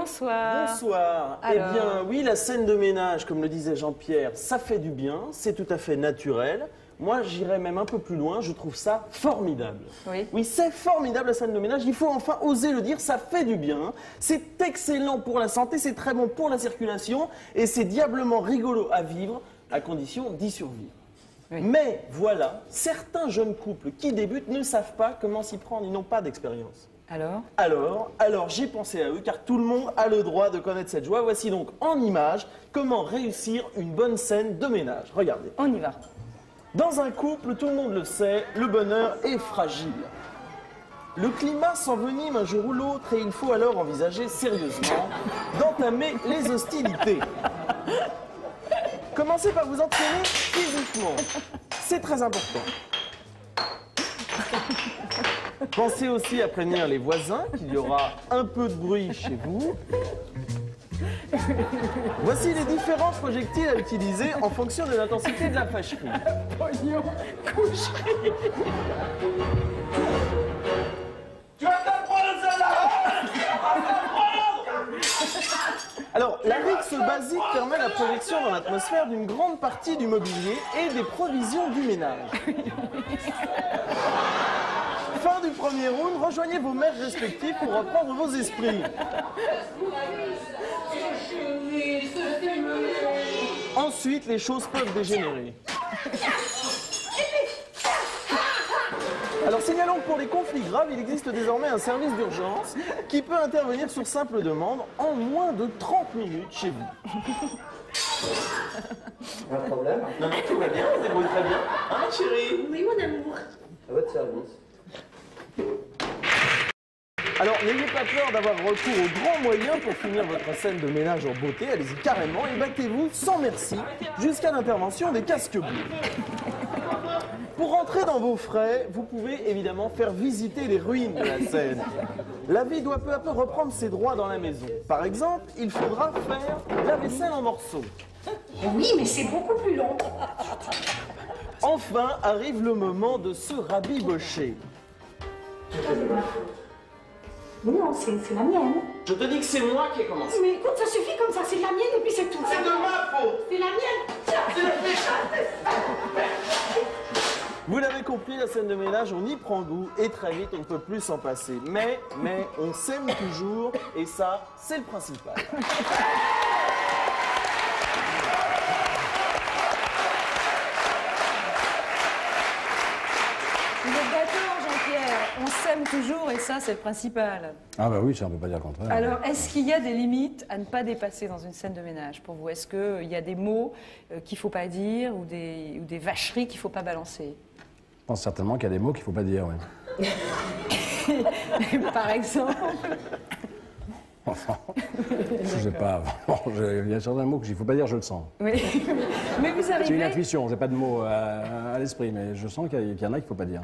bonsoir. Bonsoir. Alors... Eh bien, oui, la scène de ménage, comme le disait Jean-Pierre, ça fait du bien, c'est tout à fait naturel. Moi, j'irais même un peu plus loin, je trouve ça formidable. Oui. Oui, c'est formidable la scène de ménage, il faut enfin oser le dire, ça fait du bien. C'est excellent pour la santé, c'est très bon pour la circulation et c'est diablement rigolo à vivre, à condition d'y survivre. Oui. Mais voilà, certains jeunes couples qui débutent ne savent pas comment s'y prendre, ils n'ont pas d'expérience. Alors, j'ai pensé à eux, car tout le monde a le droit de connaître cette joie. Voici donc en images comment réussir une bonne scène de ménage. Regardez. On y va. Dans un couple, tout le monde le sait, le bonheur est fragile. Le climat s'envenime un jour ou l'autre et il faut alors envisager sérieusement d'entamer les hostilités. Commencez par vous entraîner physiquement. C'est très important. Pensez aussi à prévenir les voisins qu'il y aura un peu de bruit chez vous. Voici les différents projectiles à utiliser en fonction de l'intensité de la fâcherie. Pognon, coucherie. Tu vas t'apprendre celle-là. Alors, la rixe basique permet la projection dans l'atmosphère d'une grande partie du mobilier et des provisions du ménage. Fin du premier round, rejoignez vos maîtres respectifs pour reprendre vos esprits. Ensuite, les choses peuvent dégénérer. Alors, signalons que pour les conflits graves, il existe désormais un service d'urgence qui peut intervenir sur simple demande en moins de 30 minutes chez vous. Un problème? Non, non, tout va bien, vous débrouillez très bien. Hein, chérie? Oui, mon amour. À votre service. Alors, n'ayez pas peur d'avoir recours aux grands moyens pour finir votre scène de ménage en beauté. Allez-y carrément et battez-vous sans merci jusqu'à l'intervention des casques bleus. Pour rentrer dans vos frais, vous pouvez évidemment faire visiter les ruines de la scène. La vie doit peu à peu reprendre ses droits dans la maison. Par exemple, il faudra faire la vaisselle en morceaux. Oui, mais c'est beaucoup plus long. Enfin, arrive le moment de se rabibocher. Mais non, c'est la mienne. Je te dis que c'est moi qui ai commencé. Mais écoute, ça suffit comme ça, c'est la mienne et puis c'est tout. C'est de ma faute. C'est la mienne. Tiens. Vous l'avez compris, la scène de ménage, on y prend goût et très vite, on ne peut plus s'en passer. Mais on s'aime toujours et ça, c'est le principal. Vous êtes d'accord, Jean-Pierre? On s'aime toujours et ça, c'est le principal. Ah bah oui, ça on peut pas dire le contraire. Alors, est-ce qu'il y a des limites à ne pas dépasser dans une scène de ménage pour vous? Est-ce qu'il y a des mots qu'il ne faut pas dire ou des vacheries qu'il ne faut pas balancer? Je pense certainement qu'il y a des mots qu'il faut pas dire, oui. Par exemple? Enfin, je sais pas. Il y a certains mots qu'il ne faut pas dire, je le sens. Oui. Mais vous C'est une arrivez... intuition, j'ai pas de mots à l'esprit, mais je sens qu'il y en a qu'il ne faut pas dire.